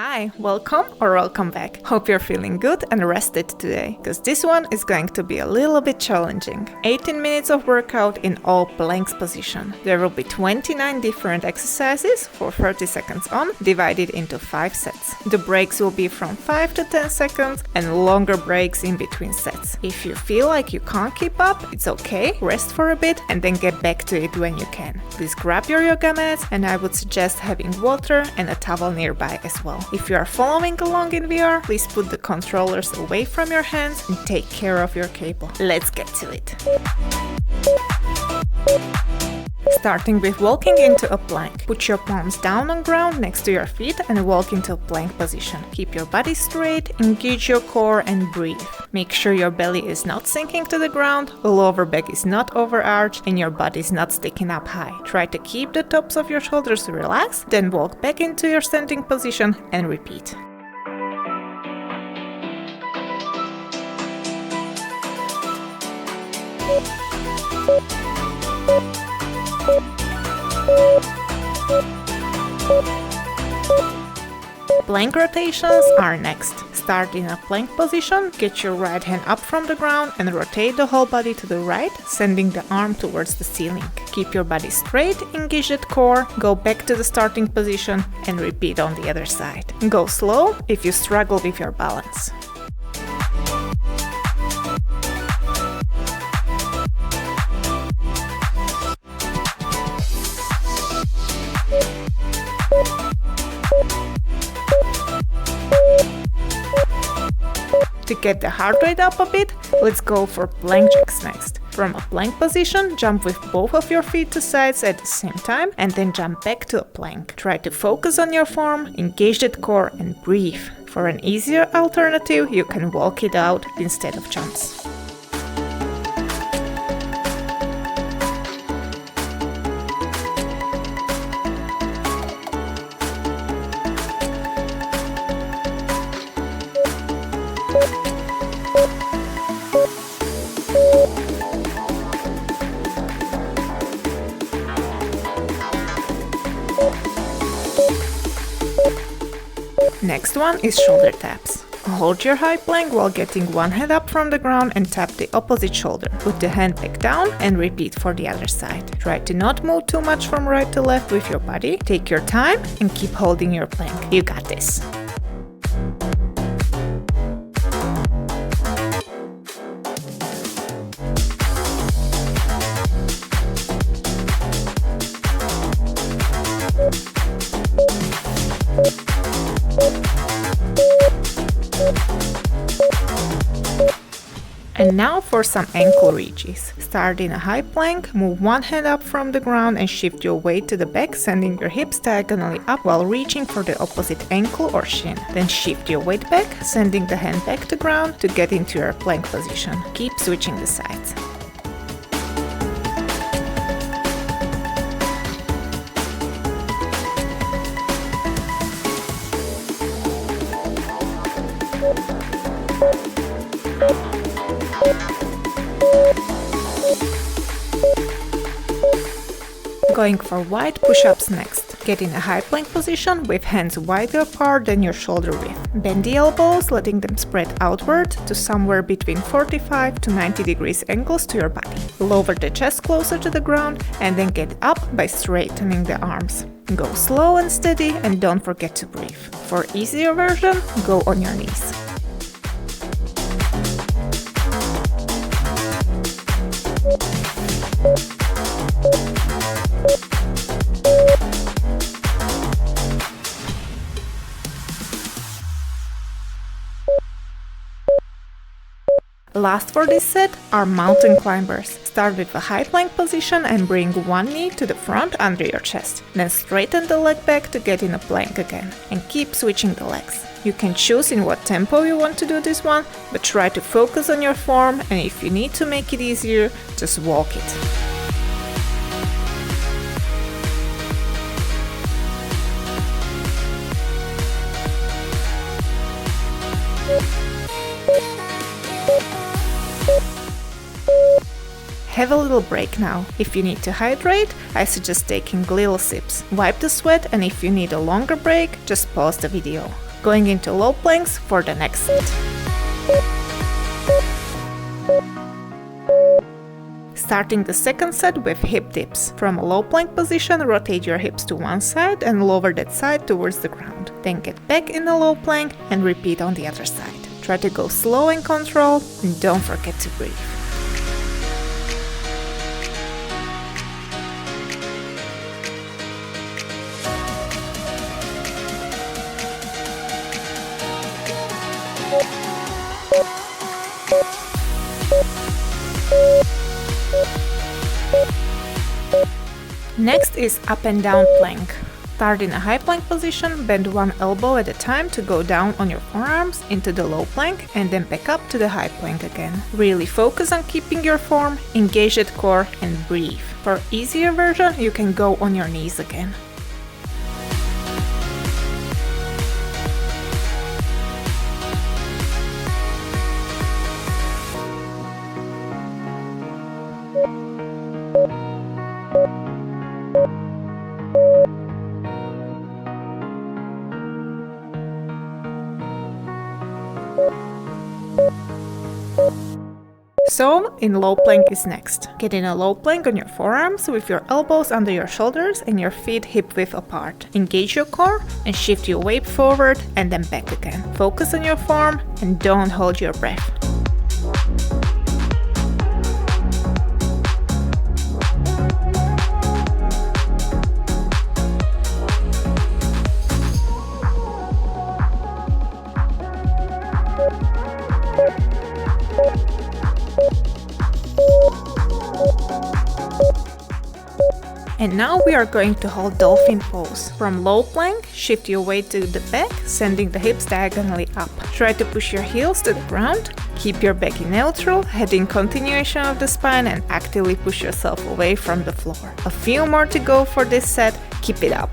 Hi, welcome back. Hope you're feeling good and rested today, because this one is going to be a little bit challenging. 18 minutes of workout in all planks position. There will be 29 different exercises for 30 seconds on, divided into 5 sets. The breaks will be from 5 to 10 seconds and longer breaks in between sets. If you feel like you can't keep up, it's okay, rest for a bit and then get back to it when you can. Please grab your yoga mats, and I would suggest having water and a towel nearby as well. If you are following along in VR, please put the controllers away from your hands and take care of your cable. Let's get to it. Starting with walking into a plank. Put your palms down on ground next to your feet and walk into a plank position. Keep your body straight, engage your core and breathe. Make sure your belly is not sinking to the ground, the lower back is not overarched and your body is not sticking up high. Try to keep the tops of your shoulders relaxed, then walk back into your standing position and repeat. Plank rotations are next. Start in a plank position, get your right hand up from the ground and rotate the whole body to the right, sending the arm towards the ceiling. Keep your body straight, engage that core, go back to the starting position and repeat on the other side. Go slow if you struggle with your balance. To get the heart rate up a bit, let's go for plank jacks next. From a plank position, jump with both of your feet to sides at the same time and then jump back to a plank. Try to focus on your form, engage that core and breathe. For an easier alternative, you can walk it out instead of jumps. Next one is shoulder taps. Hold your high plank while getting one hand up from the ground and tap the opposite shoulder. Put the hand back down and repeat for the other side. Try to not move too much from right to left with your body. Take your time and keep holding your plank. You got this. And now for some ankle reaches. Start in a high plank, move one hand up from the ground and shift your weight to the back, sending your hips diagonally up while reaching for the opposite ankle or shin. Then shift your weight back, sending the hand back to ground to get into your plank position. Keep switching the sides. Going for wide push-ups next. Get in a high plank position with hands wider apart than your shoulder width. Bend the elbows, letting them spread outward to somewhere between 45 to 90 degrees angles to your body. Lower the chest closer to the ground and then get up by straightening the arms. Go slow and steady and don't forget to breathe. For easier version, go on your knees. Last for this set are mountain climbers. Start with a high plank position and bring one knee to the front under your chest. Then straighten the leg back to get in a plank again. And keep switching the legs. You can choose in what tempo you want to do this one, but try to focus on your form, and if you need to make it easier, just walk it. Have a little break now. If you need to hydrate, I suggest taking little sips. Wipe the sweat, and if you need a longer break, just pause the video. Going into low planks for the next set. Starting the second set with hip dips. From a low plank position, rotate your hips to one side and lower that side towards the ground. Then get back in the low plank and repeat on the other side. Try to go slow and controlled, and don't forget to breathe. Next is up and down plank. Start in a high plank position, bend one elbow at a time to go down on your forearms into the low plank and then back up to the high plank again. Really focus on keeping your form, engage that core and breathe. For easier version, you can go on your knees again. So, in low plank is next. Get in a low plank on your forearms with your elbows under your shoulders and your feet hip width apart. Engage your core and shift your weight forward and then back again. Focus on your form and don't hold your breath. And now we are going to hold dolphin pose. From low plank, shift your weight to the back, sending the hips diagonally up. Try to push your heels to the ground, keep your back in neutral, head in continuation of the spine and actively push yourself away from the floor. A few more to go for this set, keep it up.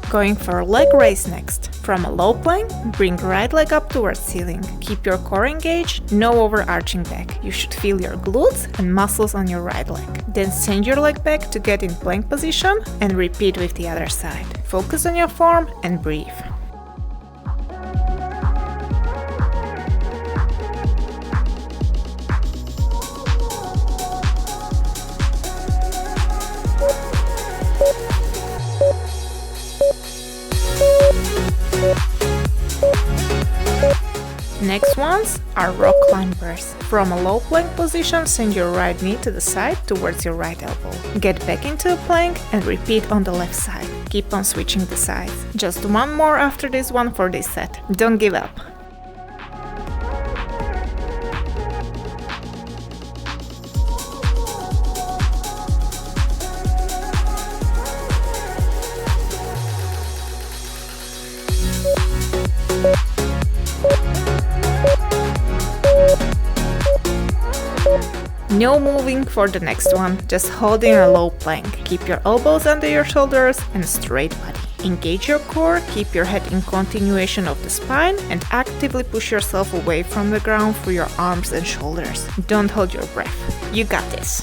Going for a leg raise next. From a low plank, bring right leg up towards ceiling. Keep your core engaged, no overarching back. You should feel your glutes and muscles on your right leg. Then send your leg back to get in plank position and repeat with the other side. Focus on your form and breathe. Next ones are rock climbers. From a low plank position, send your right knee to the side towards your right elbow. Get back into a plank and repeat on the left side. Keep on switching the sides. Just one more after this one for this set. Don't give up. No moving for the next one, just holding a low plank. Keep your elbows under your shoulders and straight body. Engage your core, keep your head in continuation of the spine and actively push yourself away from the ground through your arms and shoulders. Don't hold your breath. You got this.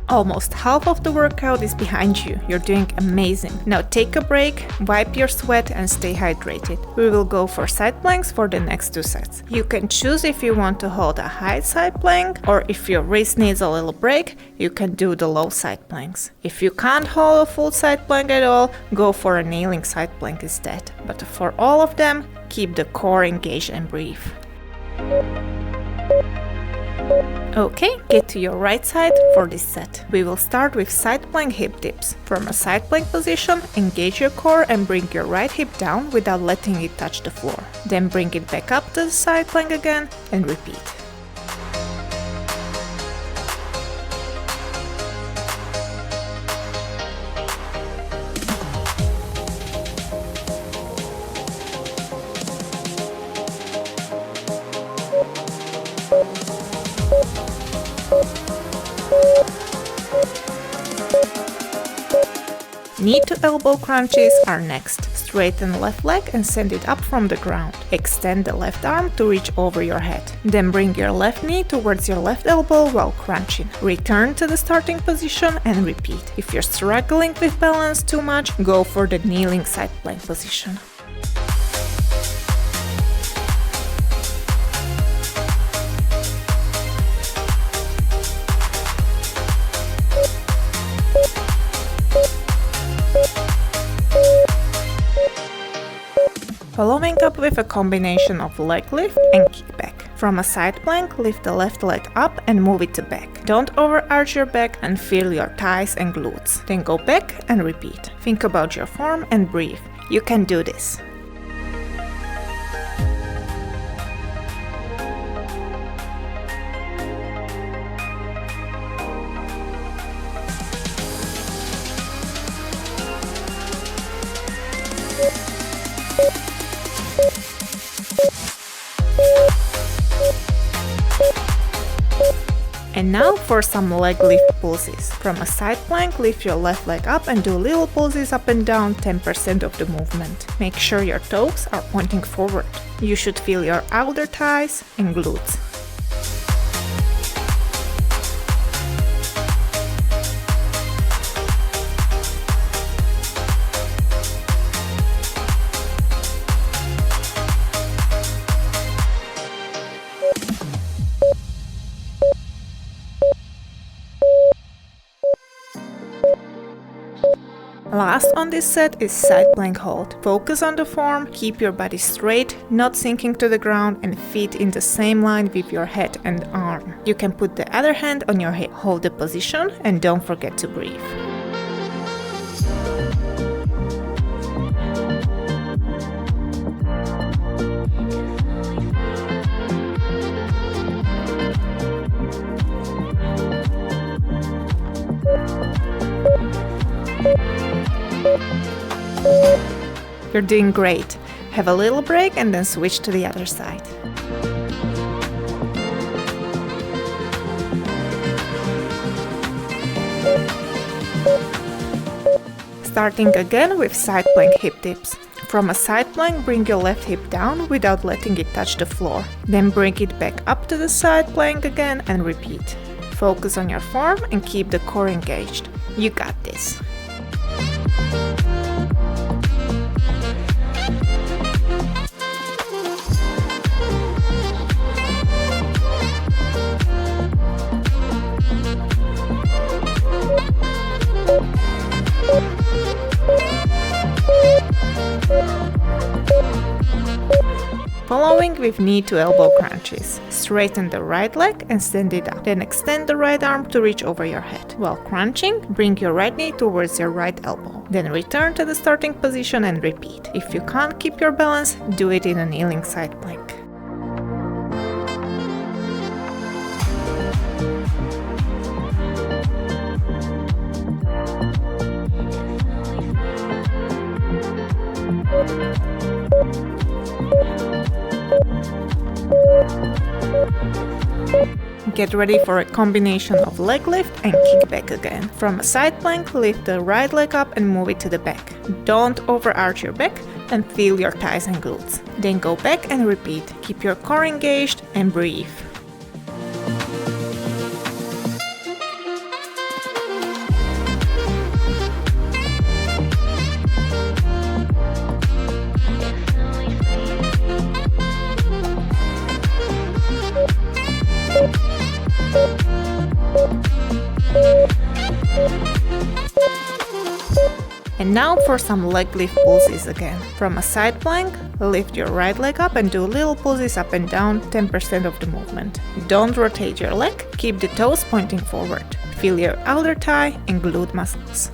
Almost half of the workout is behind you. You're doing amazing. Now take a break, wipe your sweat and stay hydrated. We will go for side planks for the next two sets. You can choose if you want to hold a high side plank or if your wrist needs a little break, you can do the low side planks. If you can't hold a full side plank at all, go for a kneeling side plank instead. But for all of them, keep the core engaged and breathe. Okay, get to your right side for this set. We will start with side plank hip dips. From a side plank position, engage your core and bring your right hip down without letting it touch the floor. Then bring it back up to the side plank again and repeat. Knee to elbow crunches are next. Straighten left leg and send it up from the ground. Extend the left arm to reach over your head. Then bring your left knee towards your left elbow while crunching. Return to the starting position and repeat. If you're struggling with balance too much, go for the kneeling side plank position. Following up with a combination of leg lift and kickback. From a side plank, lift the left leg up and move it to back. Don't overarch your back and feel your thighs and glutes. Then go back and repeat. Think about your form and breathe. You can do this. And now for some leg lift pulses. From a side plank, lift your left leg up and do little pulses up and down 10% of the movement. Make sure your toes are pointing forward. You should feel your outer thighs and glutes. Last on this set is side plank hold. Focus on the form, keep your body straight, not sinking to the ground, and feet in the same line with your head and arm. You can put the other hand on your hip. Hold the position and don't forget to breathe. You're doing great. Have a little break and then switch to the other side. Starting again with side plank hip dips. From a side plank, bring your left hip down without letting it touch the floor. Then bring it back up to the side plank again and repeat. Focus on your form and keep the core engaged. You got this. Following with knee to elbow crunches. Straighten the right leg and stand it up. Then extend the right arm to reach over your head. While crunching, bring your right knee towards your right elbow. Then return to the starting position and repeat. If you can't keep your balance, do it in a kneeling side plank. Get ready for a combination of leg lift and kickback again. From a side plank, lift the right leg up and move it to the back. Don't overarch your back and feel your thighs and glutes. Then go back and repeat. Keep your core engaged and breathe. And now for some leg lift pulses again. From a side plank, lift your right leg up and do little pulses up and down 10% of the movement. Don't rotate your leg, keep the toes pointing forward. Feel your outer thigh and glute muscles.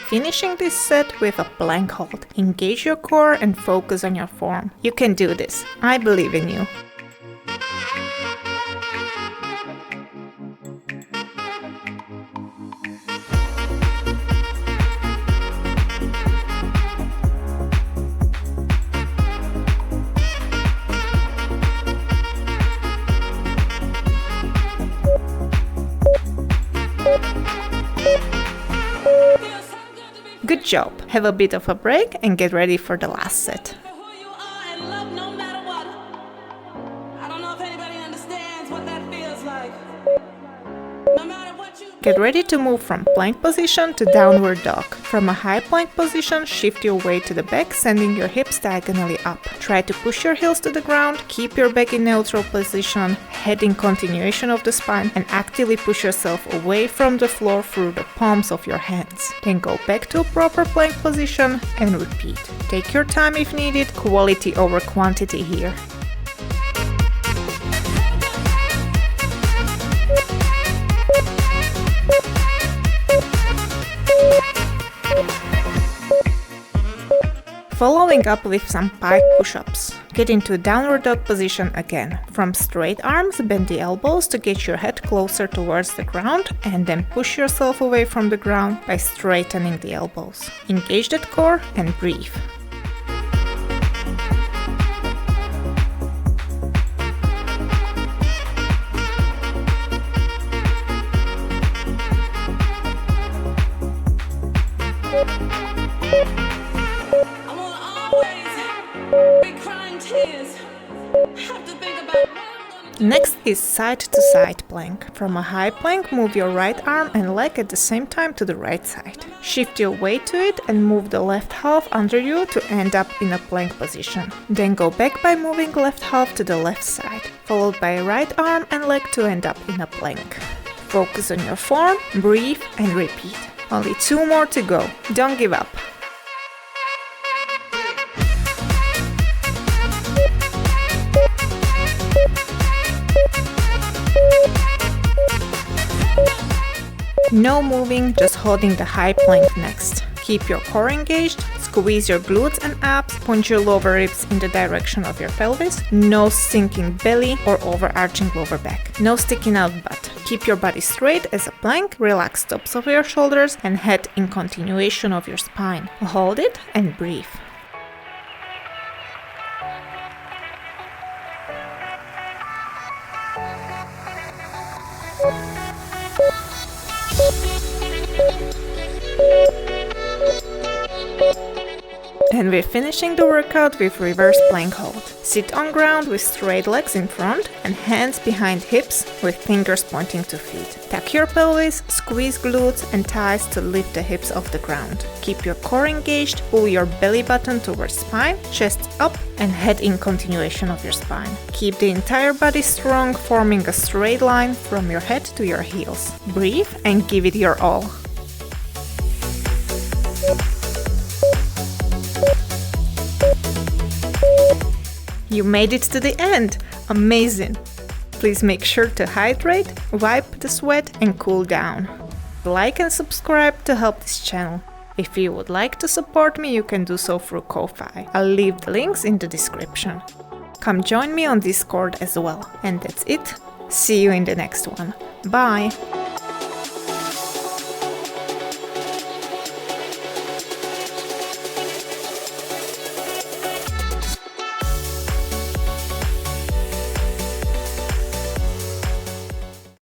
Finishing this set with a plank hold. Engage your core and focus on your form. You can do this. I believe in you. Good job! Have a bit of a break and get ready for the last set. Get ready to move from plank position to downward dog. From a high plank position, shift your weight to the back, sending your hips diagonally up. Try to push your heels to the ground, keep your back in neutral position, head in continuation of the spine, and actively push yourself away from the floor through the palms of your hands. Then go back to a proper plank position and repeat. Take your time if needed, quality over quantity here. Following up with some pike push-ups. Get into downward dog position again. From straight arms, bend the elbows to get your head closer towards the ground and then push yourself away from the ground by straightening the elbows. Engage that core and breathe. Next is side-to-side plank. From a high plank, move your right arm and leg at the same time to the right side. Shift your weight to it and move the left half under you to end up in a plank position. Then go back by moving left half to the left side, followed by a right arm and leg to end up in a plank. Focus on your form, breathe and repeat. Only 2 more to go. Don't give up. No moving, just holding the high plank next. Keep your core engaged, squeeze your glutes and abs, point your lower ribs in the direction of your pelvis, no sinking belly or overarching lower back, no sticking out butt. Keep your body straight as a plank, relax tops of your shoulders and head in continuation of your spine. Hold it and breathe. And we're finishing the workout with reverse plank hold. Sit on ground with straight legs in front and hands behind hips with fingers pointing to feet. Tuck your pelvis, squeeze glutes and thighs to lift the hips off the ground. Keep your core engaged, pull your belly button towards spine, chest up and head in continuation of your spine. Keep the entire body strong, forming a straight line from your head to your heels. Breathe and give it your all. You made it to the end! Amazing! Please make sure to hydrate, wipe the sweat and cool down. Like and subscribe to help this channel. If you would like to support me, you can do so through Ko-Fi. I'll leave the links in the description. Come join me on Discord as well. And that's it. See you in the next one. Bye!